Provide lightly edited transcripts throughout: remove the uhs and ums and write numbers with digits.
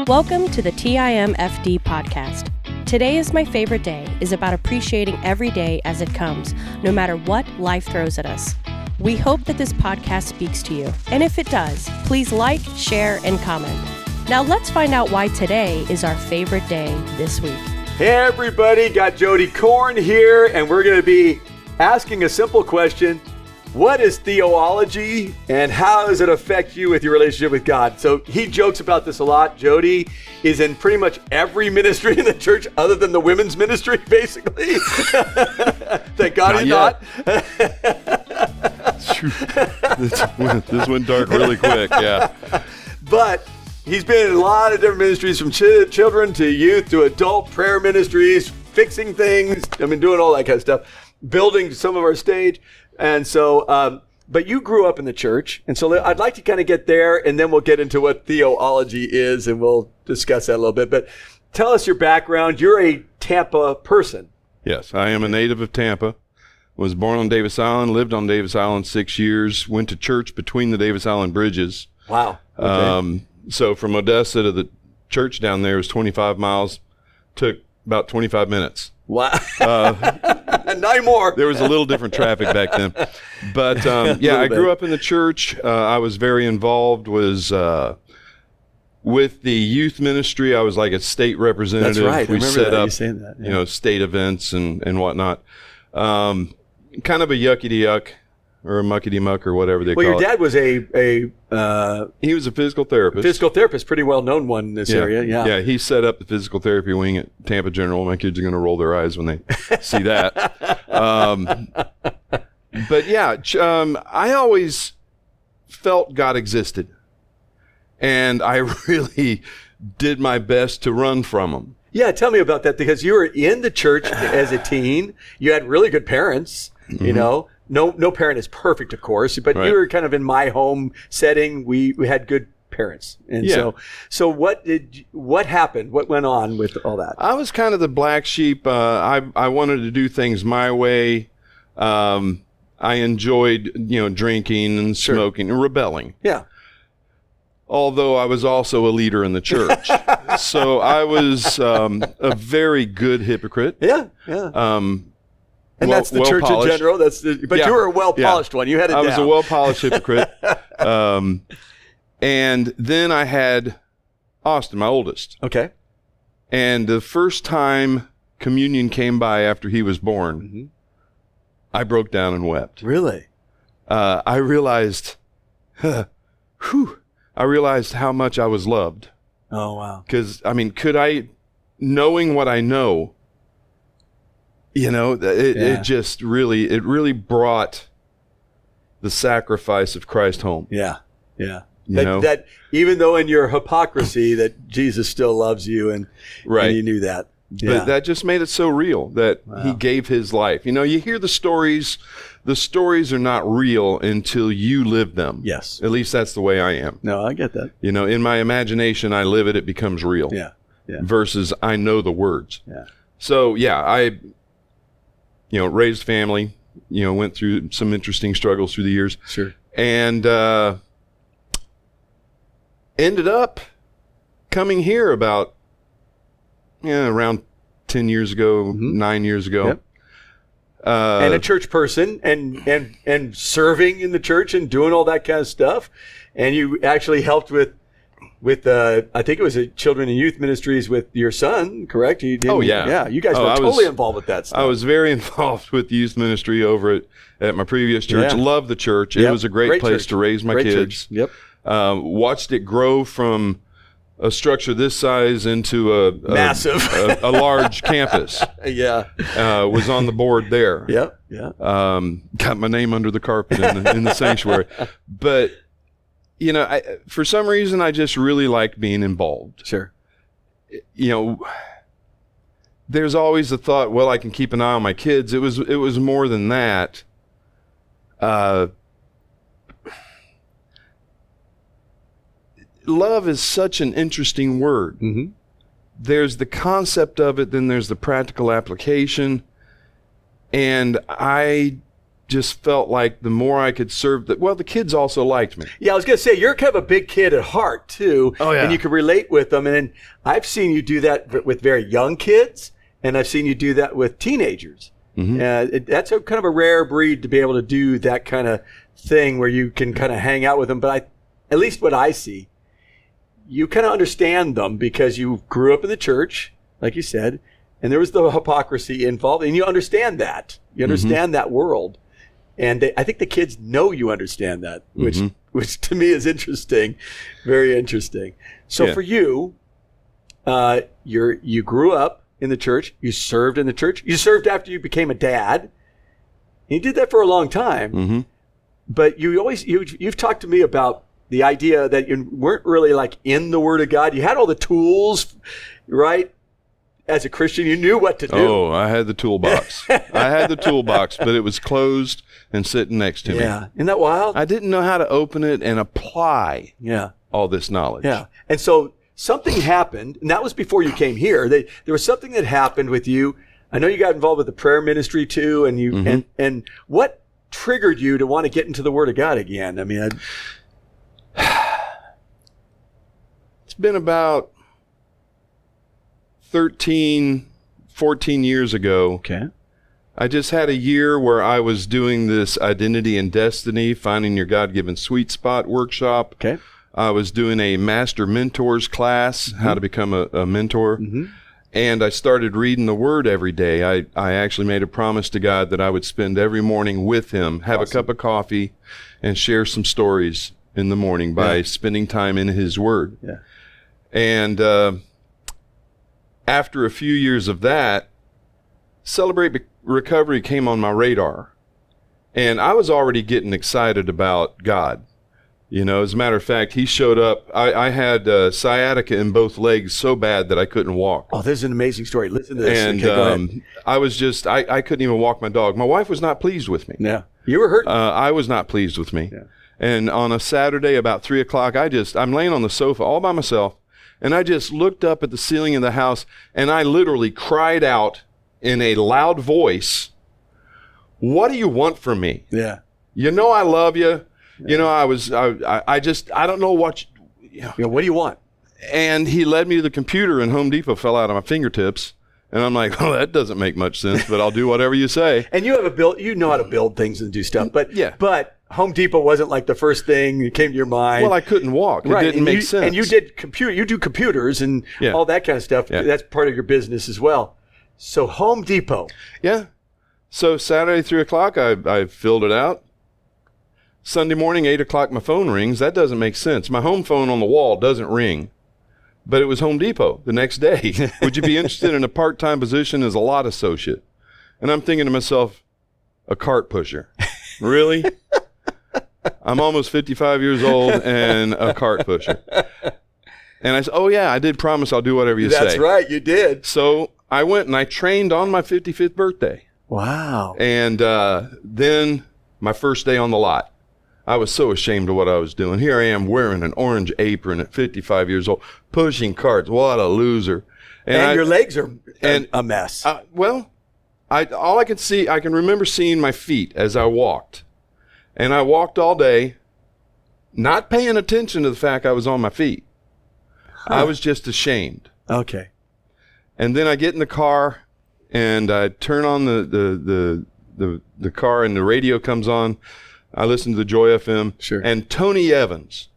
Welcome to the TIMFD podcast. Today is my favorite day is about appreciating every day as it comes, no matter what life throws at us. We hope that this podcast speaks to you. And if it does, please like, share, and comment. Now let's find out why today is our favorite day this week. Hey everybody, got Jody Corn here, and we're going to be asking a simple question. What is Theo-ology, and how does it affect you with your relationship with God? So he jokes about this a lot. Jody is in pretty much every ministry in the church other than the women's ministry, basically. Thank God he's not. This went dark really quick, yeah. But he's been in a lot of different ministries, from children to youth to adult prayer ministries, fixing things, doing all that kind of stuff, building some of our stage. And so, but you grew up in the church, and so I'd like to kind of get there, and then we'll get into what Theo-ology is, and we'll discuss that a little bit. But tell us your background. You're a Tampa person. Yes, I am a native of Tampa. Was born on Davis Island, lived on Davis Island 6 years, went to church between the Davis Island bridges. Wow. Okay. So from Odessa to the church down there was 25 miles, took about 25 minutes. Wow. Not more. There was a little different traffic back then. But yeah, I grew up in the church. I was very involved, was with the youth ministry. I was like a state representative. That's right. We set up, that, state events and whatnot. Kind of a yucky-de-yuck or a muckety-muck or whatever they call it. Well, your dad was he was a physical therapist. Physical therapist, pretty well known one in this area. Yeah. Yeah, he set up the physical therapy wing at Tampa General. My kids are going to roll their eyes when they see that. But yeah, I always felt God existed, and I really did my best to run from him. Yeah, tell me about that, because you were in the church as a teen. You had really good parents, you know. No parent is perfect, of course, but right. You were kind of in my home setting. We had good parents. And so what happened? What went on with all that? I was kind of the black sheep. I wanted to do things my way. I enjoyed, drinking and smoking and rebelling. Yeah. Although I was also a leader in the church. So I was a very good hypocrite. Yeah, yeah. And that's the church in general. But you were a well-polished one. You had it down. I was a well-polished hypocrite. And then I had Austin, my oldest. Okay. And the first time communion came by after he was born, I broke down and wept. Really? I realized, I realized how much I was loved. Oh, wow. Because, knowing what I know, it just really brought the sacrifice of Christ home. Yeah, yeah. That even though in your hypocrisy, that Jesus still loves you, and you knew that. Yeah. But that just made it so real that he gave his life. You hear the stories. The stories are not real until you live them. Yes. At least that's the way I am. No, I get that. In my imagination, I live it, it becomes real. Yeah. Yeah. Versus I know the words. Yeah. So, yeah, I raised family, went through some interesting struggles through the years. Sure. And ended up coming here about around 10 years ago, 9 years ago. Yep. And a church person and serving in the church and doing all that kind of stuff. And you actually helped with I think it was a children and youth ministries with your son, correct? You did. Oh, yeah. Yeah, you guys were totally involved with that stuff. I was very involved with youth ministry over at my previous church. Yeah. Loved the church. It was a great place church. to raise my kids. Church. Yep. Watched it grow from a structure this size into a massive, a large campus. Yeah. Was on the board there. Yep. Yeah. Got my name under the carpet in the sanctuary. But, for some reason, I just really liked being involved. Sure. There's always the thought, well, I can keep an eye on my kids. It was more than that. Love is such an interesting word. Mm-hmm. There's the concept of it, then there's the practical application. And I just felt like the more I could serve, the kids also liked me. Yeah, I was going to say, you're kind of a big kid at heart, too. Oh, yeah. And you can relate with them. And I've seen you do that with very young kids, and I've seen you do that with teenagers. Mm-hmm. That's kind of a rare breed to be able to do that kind of thing where you can kind of hang out with them. But at least what I see, you kind of understand them because you grew up in the church, like you said, and there was the hypocrisy involved, and you understand that. You understand that world. And I think the kids know you understand that, which to me is interesting, very interesting. So for you, you grew up in the church, you served in the church, you served after you became a dad, and you did that for a long time. But you've talked to me about the idea that you weren't really like in the Word of God. You had all the tools, right? As a Christian, you knew what to do. Oh, I had the toolbox. But it was closed and sitting next to me. Yeah. Isn't that wild? I didn't know how to open it and apply all this knowledge. Yeah. And so something happened, and that was before you came here. There was something that happened with you. I know you got involved with the prayer ministry too, and you and what triggered you to want to get into the Word of God again? I mean, it's been about 13, 14 years ago. Okay. I just had a year where I was doing this Identity and Destiny, Finding Your God-Given Sweet Spot workshop. Okay. I was doing a Master Mentors class, how to become a mentor. And I started reading the Word every day. I actually made a promise to God that I would spend every morning with Him, have a cup of coffee, and share some stories in the morning by spending time in His Word. Yeah. And after a few years of that, Celebrate Recovery came on my radar. And I was already getting excited about God. You know, as a matter of fact, He showed up. I had sciatica in both legs so bad that I couldn't walk. Oh, this is an amazing story. Listen to this. And okay, go ahead. I was just, I couldn't even walk my dog. My wife was not pleased with me. Yeah. You were hurt? I was not pleased with me. Yeah. And on a Saturday about 3 o'clock, I'm laying on the sofa all by myself, and I just looked up at the ceiling of the house, and I literally cried out in a loud voice, "What do you want from me? Yeah. You know I love you. Yeah. You know, I don't know what, what do you want?" And He led me to the computer, and Home Depot fell out of my fingertips. And I'm like, oh, that doesn't make much sense, but I'll do whatever you say. And you know how to build things and do stuff. But Home Depot wasn't like the first thing that came to your mind. Well, I couldn't walk. It didn't make sense. And you do computers and all that kind of stuff. Yeah. That's part of your business as well. So Home Depot. Yeah. So Saturday, 3 o'clock, I filled it out. Sunday morning, 8 o'clock, my phone rings. That doesn't make sense. My home phone on the wall doesn't ring. But it was Home Depot the next day. Would you be interested in a part-time position as a lot associate? And I'm thinking to myself, a cart pusher. Really? I'm almost 55 years old and a cart pusher. And I said, oh yeah, I did promise I'll do whatever you say. That's right, you did. So I went and I trained on my 55th birthday. Wow. And then my first day on the lot. I was so ashamed of what I was doing. Here I am wearing an orange apron at 55 years old, pushing carts. What a loser. And your legs are a mess. All I could see, I can remember seeing my feet as I walked. And I walked all day, not paying attention to the fact I was on my feet. I was just ashamed. Okay. And then I get in the car and I turn on the car and the radio comes on. I listened to the Joy FM. Sure. And Tony Evans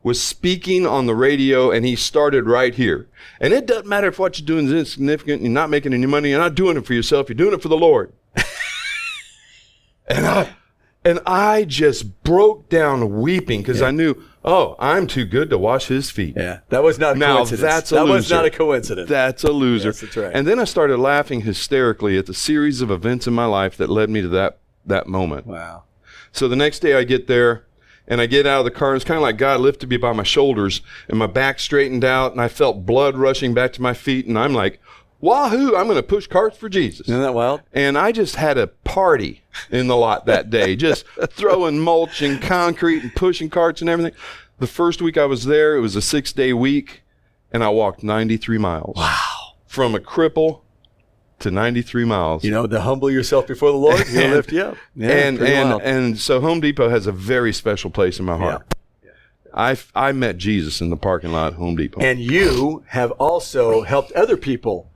was speaking on the radio, and he started right here. And it doesn't matter if what you're doing is insignificant, you're not making any money, you're not doing it for yourself, you're doing it for the Lord. And I just broke down weeping because I knew, I'm too good to wash His feet. Yeah, that was not a coincidence. That was not a coincidence. That's a loser. Yes, that's right. And then I started laughing hysterically at the series of events in my life that led me to that moment. Wow. So the next day I get there and I get out of the car. It's kind of like God lifted me by my shoulders and my back straightened out and I felt blood rushing back to my feet. And I'm like, wahoo, I'm going to push carts for Jesus. Isn't that wild? And I just had a party in the lot that day, just throwing mulch and concrete and pushing carts and everything. The first week I was there, it was a 6-day week, and I walked 93 miles. Wow. From a cripple to 93 miles. The humble yourself before the Lord, He'll lift you up. Yeah, and so Home Depot has a very special place in my heart. Yeah. I met Jesus in the parking lot at Home Depot. And you have also helped other people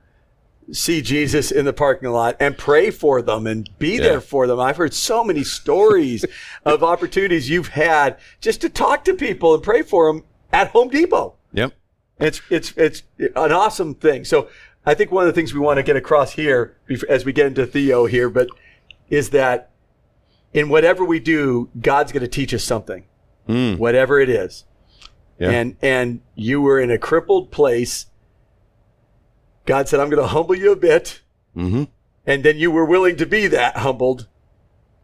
see Jesus in the parking lot and pray for them and be there for them. I've heard so many stories of opportunities you've had just to talk to people and pray for them at Home Depot. Yep. It's an awesome thing. So I think one of the things we want to get across here as we get into Theo here, but is that in whatever we do, God's going to teach us something, whatever it is. Yeah. And you were in a crippled place. God said, I'm going to humble you a bit. Mm-hmm. And then you were willing to be that humbled.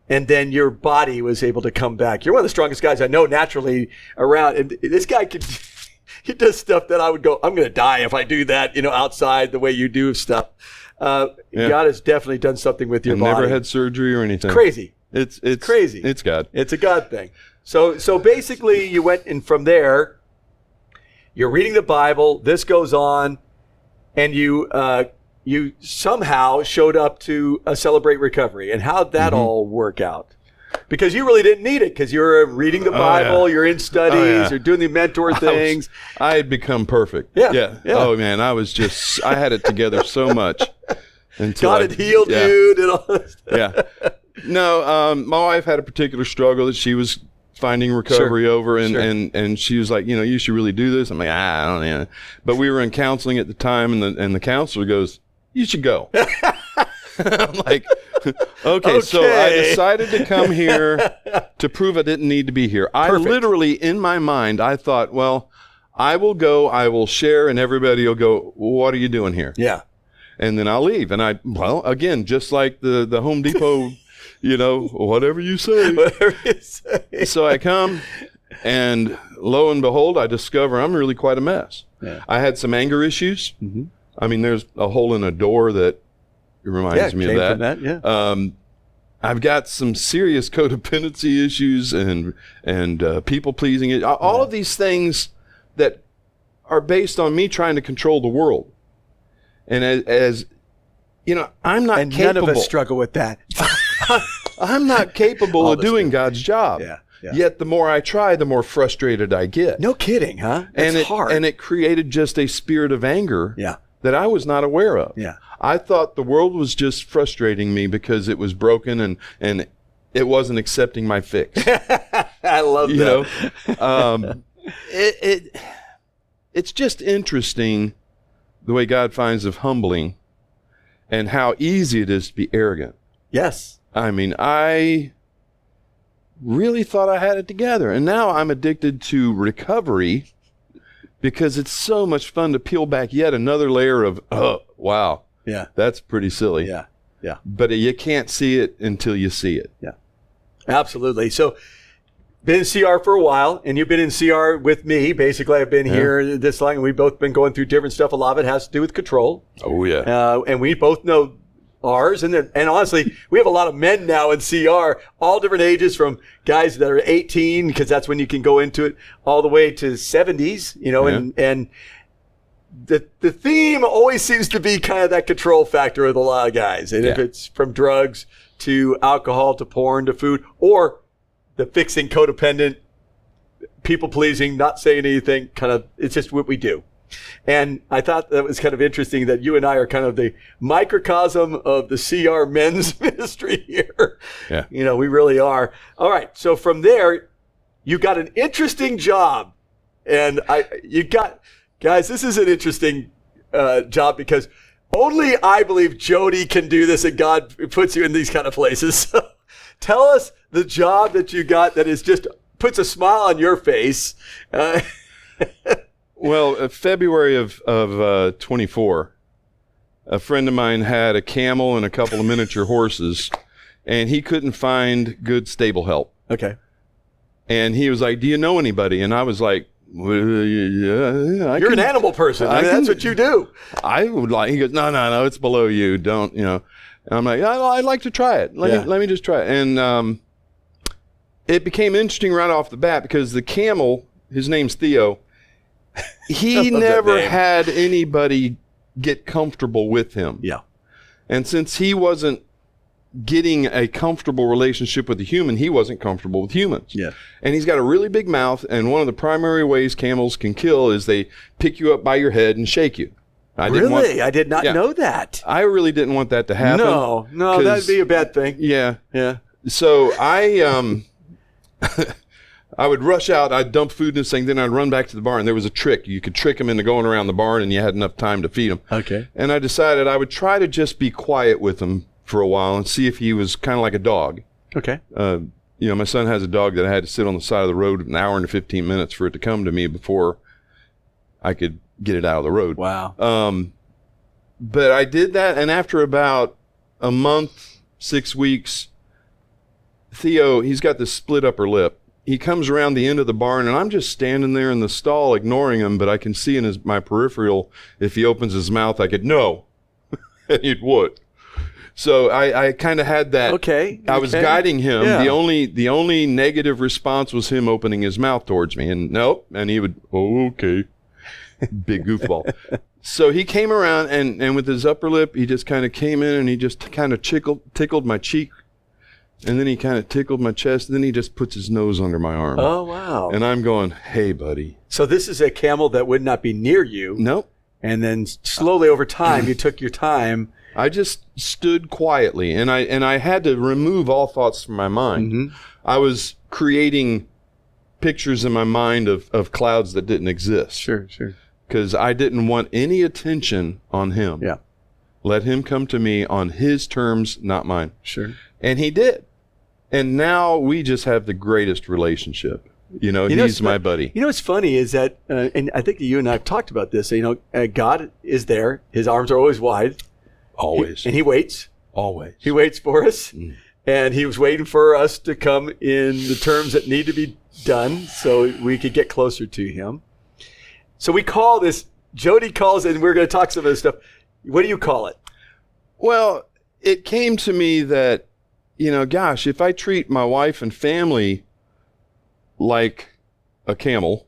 And then your body was able to come back. You're one of the strongest guys I know naturally around. And this guy he does stuff that I would go, I'm going to die if I do that, outside the way you do stuff. God has definitely done something with your body. Never had surgery or anything. It's crazy. It's crazy. It's God. It's a God thing. So basically you went, and from there, you're reading the Bible. This goes on. And you somehow showed up to Celebrate Recovery. And how'd that all work out? Because you really didn't need it, because you're reading the Bible, you're in studies, you're doing the mentor things. I had become perfect. Yeah. Oh, man, I had it together so much. God had healed you. Did all this stuff. Yeah. No, my wife had a particular struggle that she was finding recovery over, and she was like, you should really do this. I'm like, I don't know. But we were in counseling at the time, and the counselor goes, you should go. I'm like, okay. So I decided to come here to prove I didn't need to be here. I literally, in my mind, I thought, well, I will go, I will share, and everybody will go, what are you doing here? Yeah. And then I'll leave. And again, just like the Home Depot, whatever you say. Whatever you say. So I come, and lo and behold, I discover I'm really quite a mess. Yeah. I had some anger issues. Mm-hmm. I mean, there's a hole in a door that reminds me of that. From that. I've got some serious codependency issues and people pleasing. All of these things that are based on me trying to control the world. And as I'm not capable. None of us struggle with that. I'm not capable of doing God's job. Yeah. Yet the more I try, the more frustrated I get. No kidding, huh? It's hard. And it created just a spirit of anger that I was not aware of. Yeah. I thought the world was just frustrating me because it was broken and it wasn't accepting my fix. I love that. It's just interesting the way God finds of humbling and how easy it is to be arrogant. Yes. I mean, I really thought I had it together. And now I'm addicted to recovery because it's so much fun to peel back yet another layer of, oh, wow. Yeah. That's pretty silly. Yeah. Yeah. But you can't see it until you see it. Yeah. Absolutely. So, been in CR for a while, and you've been in CR with me. Basically, I've been here this long, and we've both been going through different stuff. A lot of it has to do with control. Oh, yeah. And we both know ours. And honestly, we have a lot of men now in CR, all different ages, from guys that are 18, because that's when you can go into it, all the way to 70s, and the theme always seems to be kind of that control factor with a lot of guys. And if it's from drugs to alcohol to porn to food, or the fixing codependent, people pleasing, not saying anything, it's just what we do. And I thought that was kind of interesting that you and I are kind of the microcosm of the CR men's ministry here. Yeah. We really are. All right. So from there, you got an interesting job. And guys, this is an interesting job, because only I believe Jody can do this, and God puts you in these kind of places. So tell us the job that you got that is just puts a smile on your face. Well, February of 24, a friend of mine had a camel and a couple of miniature horses, and he couldn't find good stable help. Okay. And he was like, do you know anybody? And I was like, well, yeah, you're an animal person. That's what you do. I would like. He goes, no, it's below you. Don't, And I'm like, I'd like to try it. Let me just try it. And it became interesting right off the bat, because the camel, his name's Theo, he never had anybody get comfortable with him. Yeah. And since he wasn't getting a comfortable relationship with a human, he wasn't comfortable with humans. Yeah. And he's got a really big mouth, and one of the primary ways camels can kill is they pick you up by your head and shake you. I did not know that. I really didn't want that to happen. No, that'd be a bad thing. Yeah. Yeah. So I I would rush out, I'd dump food in this thing, then I'd run back to the barn. There was a trick. You could trick them into going around the barn, and you had enough time to feed them. Okay. And I decided I would try to just be quiet with him for a while and see if he was kind of like a dog. Okay. My son has a dog that I had to sit on the side of the road an hour and 15 minutes for it to come to me before I could get it out of the road. Wow. But I did that, and after about a month, 6 weeks, Theo, he's got this split upper lip. He comes around the end of the barn, and I'm just standing there in the stall ignoring him, but I can see in my peripheral, if he opens his mouth, I could, no. And he'd would. So I kind of had that. Okay. I was guiding him. Yeah. The only negative response was him opening his mouth towards me, and nope. And he would, oh, okay. Big goofball. So he came around, and with his upper lip, he just kind of came in, and he just kind of tickled my cheek. And then he kind of tickled my chest. And then he just puts his nose under my arm. Oh, wow. And I'm going, hey, buddy. So this is a camel that would not be near you. Nope. And then slowly over time, you took your time. I just stood quietly, and I had to remove all thoughts from my mind. Mm-hmm. I was creating pictures in my mind of clouds that didn't exist. Sure. Because I didn't want any attention on him. Yeah. Let him come to me on his terms, not mine. Sure. And he did. And now we just have the greatest relationship. He's my buddy. What's funny is that, and I think you and I have talked about this, God is there. His arms are always wide. Always. And he waits. Always. He waits for us. Mm. And he was waiting for us to come in the terms that need to be done so we could get closer to him. So we call this, Jody calls, and we're going to talk some of this stuff. What do you call it? Well, it came to me that, gosh, if I treat my wife and family like a camel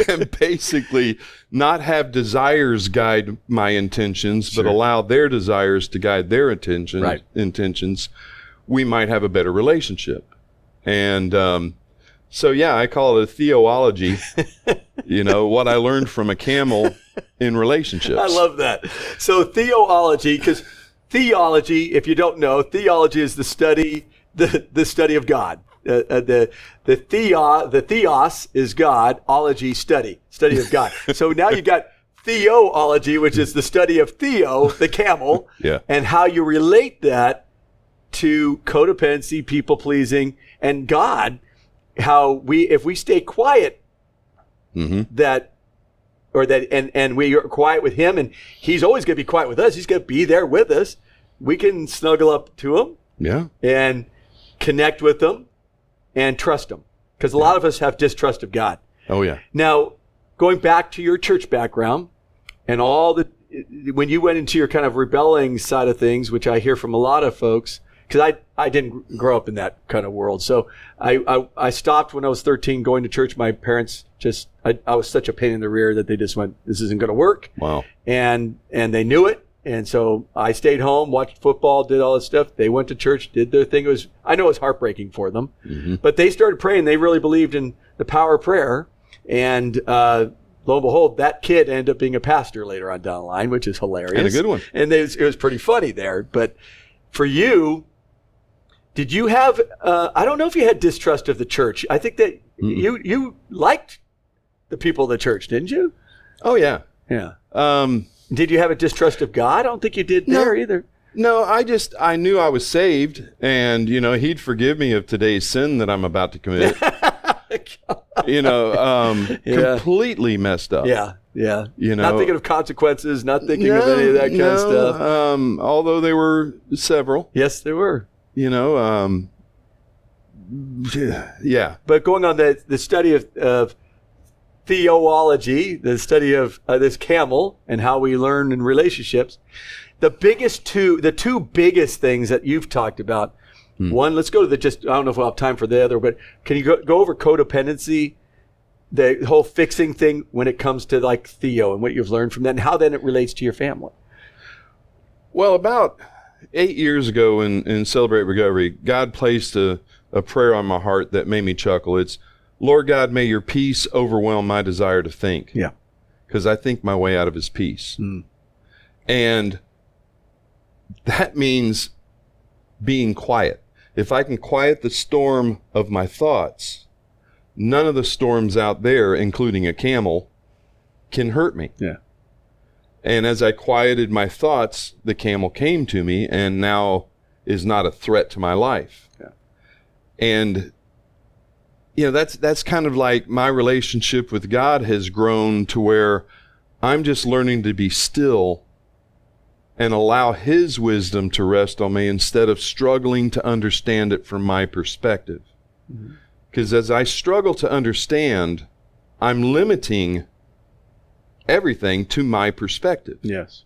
and basically not have desires guide my intentions, Sure. but allow their desires to guide their intentions, we might have a better relationship. And I call it a Theo-ology, what I learned from a camel in relationships. I love that. So Theo-ology, because theology, if you don't know, theology is the study of God. The theos is God, ology study of God. So now you got Theo-ology, which is the study of Theo, the camel, and how you relate that to codependency, people pleasing, and God. How if we stay quiet, and we are quiet with him, and he's always going to be quiet with us. He's going to be there with us. We can snuggle up to him, and connect with him, and trust him, because a lot of us have distrust of God. Oh yeah. Now, going back to your church background, and when you went into your kind of rebelling side of things, which I hear from a lot of folks. Because I didn't grow up in that kind of world. So I stopped when I was 13 going to church. My parents I was such a pain in the rear that they just went, this isn't going to work. Wow. And they knew it. And so I stayed home, watched football, did all this stuff. They went to church, did their thing. I know it was heartbreaking for them. Mm-hmm. But they started praying. They really believed in the power of prayer. And lo and behold, that kid ended up being a pastor later on down the line, which is hilarious. And a good one. And it was pretty funny there. But for you, did you have, I don't know if you had distrust of the church. I think that you liked the people of the church, didn't you? Oh, yeah. Yeah. Did you have a distrust of God? I don't think you did there either. No, I knew I was saved, and, he'd forgive me of today's sin that I'm about to commit. Completely messed up. Yeah. Not thinking of consequences, not thinking of any of that kind of stuff. Although there were several. Yes, there were. Yeah. But going on the study of Theo-ology, the study of this camel and how we learn in relationships, the two biggest things that you've talked about. One, let's go to I don't know if we'll have time for the other, but can you go over codependency, the whole fixing thing when it comes to like Theo and what you've learned from that and how then it relates to your family? Well, about 8 years ago in Celebrate Recovery, God placed a prayer on my heart that made me chuckle. It's, Lord God, may your peace overwhelm my desire to think. Yeah. Because I think my way out of his peace. And that means being quiet. If I can quiet the storm of my thoughts, none of the storms out there, including a camel, can hurt me. Yeah. And as I quieted my thoughts, the camel came to me and now is not a threat to my life. Yeah. And, that's kind of like my relationship with God has grown to where I'm just learning to be still and allow his wisdom to rest on me instead of struggling to understand it from my perspective. Because as I struggle to understand, I'm limiting everything to my perspective. Yes.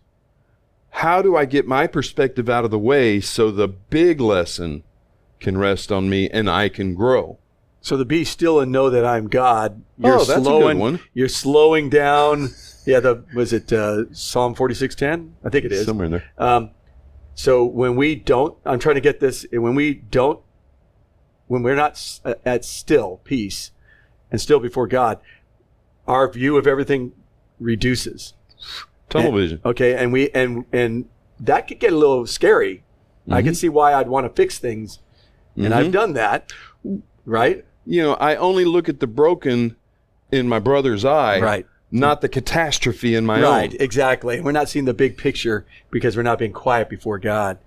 How do I get my perspective out of the way so the big lesson can rest on me and I can grow? So the be still and know that I'm God. That's a good one. You're slowing down. Yeah, was it Psalm 46:10? I think it is. Somewhere in there. So when we don't, I'm trying to get this, when we're not at still, peace, and still before God, our view of everything reduces. Tunnel vision. Okay, and that could get a little scary. I can see why I'd want to fix things, and I've done that, right? I only look at the broken in my brother's eye, Right. not the catastrophe in my own. Right, exactly. We're not seeing the big picture because we're not being quiet before God.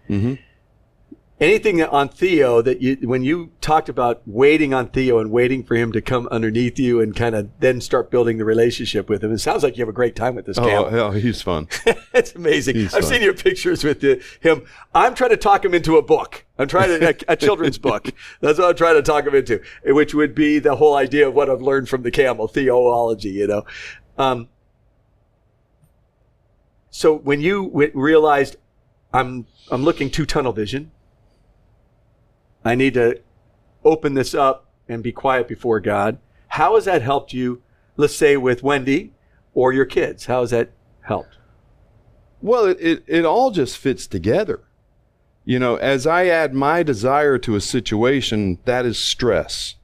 Anything on Theo that when you talked about waiting on Theo and waiting for him to come underneath you and kind of then start building the relationship with him, it sounds like you have a great time with this camel. Oh, hell, he's fun. It's amazing. I've fun. seen your pictures with him. I'm trying to talk him into a book. I'm trying to a children's book. That's what I'm trying to talk him into, which would be the whole idea of what I've learned from the camel, Theo-ology, So when you realized I'm looking too tunnel vision, I need to open this up and be quiet before God. How has that helped you, let's say with Wendy or your kids? How has that helped? Well, it all just fits together. As I add my desire to a situation, that is stress.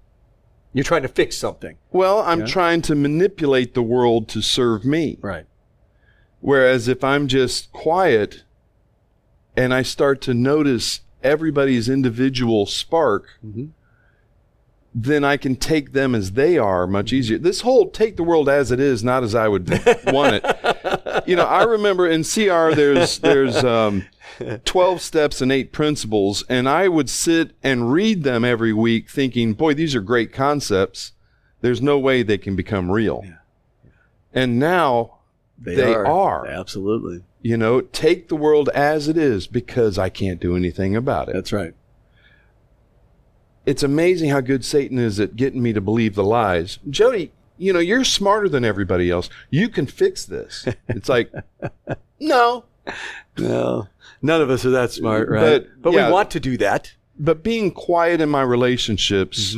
You're trying to fix something. Well, I'm trying to manipulate the world to serve me. Right. Whereas if I'm just quiet and I start to notice everybody's individual spark, then I can take them as they are much easier. This whole take the world as it is, not as I would want it. I remember in CR there's 12 steps and 8 principles, and I would sit and read them every week thinking, boy, these are great concepts. There's no way they can become real. Yeah. And now they are. Absolutely. Take the world as it is because I can't do anything about it. That's right. It's amazing how good Satan is at getting me to believe the lies. Jody, you're smarter than everybody else. You can fix this. It's like, no. None of us are that smart, right? But we want to do that. But being quiet in my relationships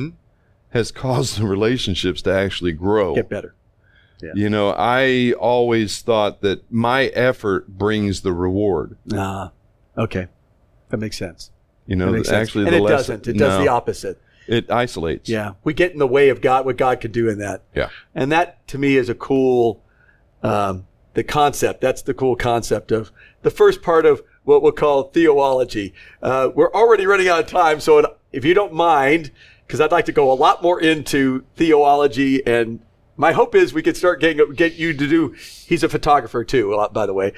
has caused the relationships to actually grow. Get better. Yeah. I always thought that my effort brings the reward. Okay. That makes sense. Actually, and it doesn't. It does the opposite. It isolates. Yeah. We get in the way of God, what God could do in that. Yeah. And that, to me, is a cool, the concept. That's the cool concept of the first part of what we'll call theology. We're already running out of time, so if you don't mind, because I'd like to go a lot more into theology, and my hope is we could start get you to do, he's a photographer too, by the way,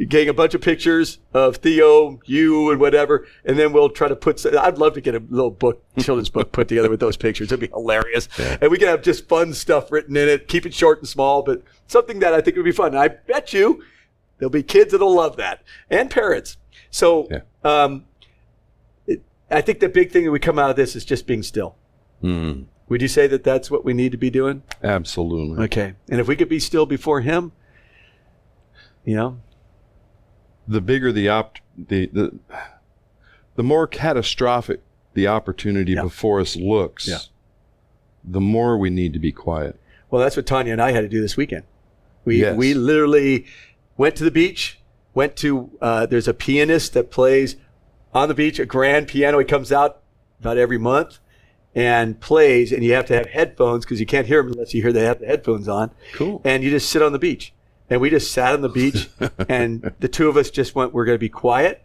getting a bunch of pictures of Theo, you, and whatever, and then we'll try to I'd love to get a little book, children's book put together with those pictures. It'd be hilarious. Yeah. And we can have just fun stuff written in it, keep it short and small, but something that I think would be fun. And I bet you there'll be kids that'll love that, and parents. So I think the big thing that we come out of this is just being still. Would you say that that's what we need to be doing? Absolutely. Okay. And if we could be still before him, the bigger the more catastrophic the opportunity before us looks, the more we need to be quiet. Well, that's what Tanya and I had to do this weekend. We literally went to the beach, went to, there's a pianist that plays on the beach, a grand piano. He comes out about every month and plays, and you have to have headphones because you can't hear him unless you hear they have the headphones on. Cool. And you just sit on the beach. And we just sat on the beach, and the two of us just went, we're going to be quiet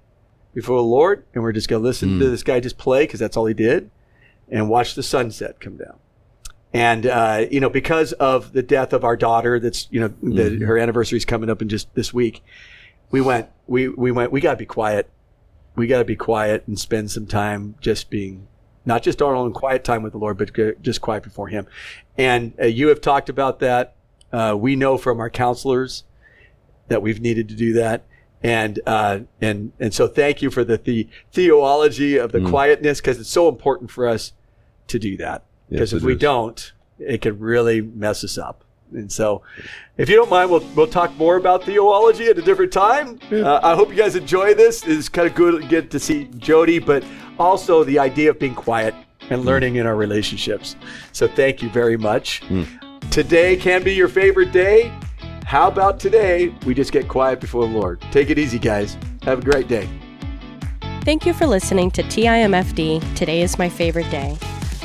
before the Lord, and we're just going to listen to this guy just play, because that's all he did, and watch the sunset come down. And, because of the death of our daughter, that's, her anniversary is coming up in just this week, we got to be quiet. We got to be quiet and spend some time just being, not just our own quiet time with the Lord, but just quiet before him. And you have talked about that. We know from our counselors that we've needed to do that. And so thank you for the theology of the quietness, because it's so important for us to do that. Because if we don't, it could really mess us up. And so if you don't mind, we'll talk more about theology at a different time. Yeah. I hope you guys enjoy this. It's kind of good to get to see Jody, but also the idea of being quiet and learning in our relationships. So thank you very much. Today can be your favorite day. How about today we just get quiet before the Lord? Take it easy, guys. Have a great day. Thank you for listening to TIMFD, Today is My Favorite Day.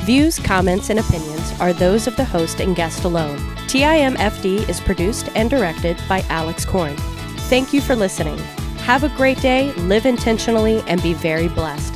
Views, comments, and opinions are those of the host and guest alone. TIMFD is produced and directed by Alex Corn. Thank you for listening. Have a great day, live intentionally, and be very blessed.